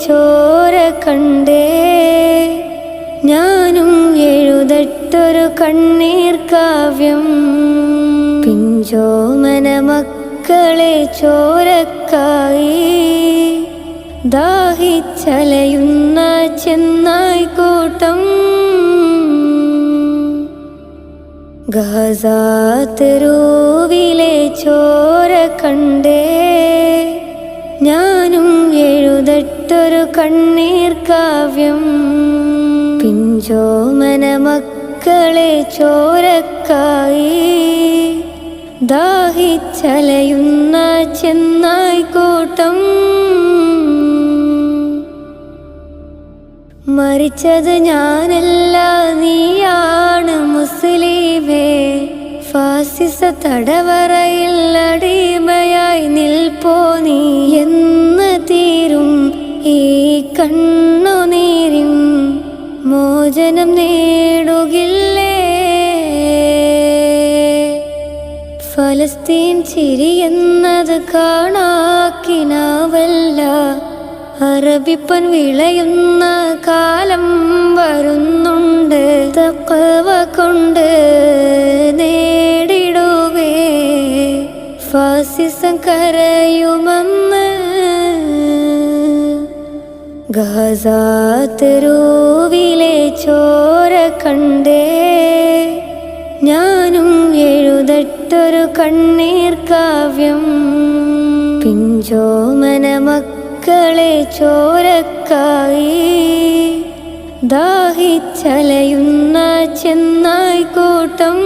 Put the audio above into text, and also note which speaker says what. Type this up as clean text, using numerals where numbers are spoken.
Speaker 1: ചോര കണ്ടേ ഞാനും എഴുതട്ടൊരു കണ്ണീർ കാവ്യം. പിഞ്ചോമന മക്കളെ ചോരക്കായി ദാഹിച്ചലയുന്ന ചെന്നായ്ക്കൂട്ടം. ഗാസാ തെരുവിലെ ചോര കണ്ടേ ഞാനും എഴുതട്ടൊരു കണ്ണീർ കാവ്യം. പിഞ്ചോമന മക്കളെ ചോരക്കായി ദാഹിച്ചലയുന്ന ചെന്നായ്ക്കൂട്ടം. മരിച്ചത് ഞാനല്ല നീയാണ് മുസ്ലിമേ. ഫാസിസ തടവറയിൽ അടിമയായി നിൽപ്പോ നീ എന്ന് തീരും ഈ കണ്ണുനീരും മോചനം നേടുകില്ലേ. ഫലസ്തീൻ ചിരിയെന്നത് കാണാക്കിനാവല്ല. അറബിപ്പൻ വിളയുന്ന കാലം വരുന്നുണ്ട്. തഖ്വ കൊണ്ട് നേടിടുവേ ഫാസിസം കരയുമെന്ന്. ഗാസാ തെരുവിലെ ചോര കണ്ടേ ഞാനും എഴുതട്ടൊരു കണ്ണീർ കാവ്യം. പിഞ്ചോമന മക്കളെ ചോരക്കായി ദാഹിച്ചലയുന്ന ചെന്നായ്ക്കൂട്ടം.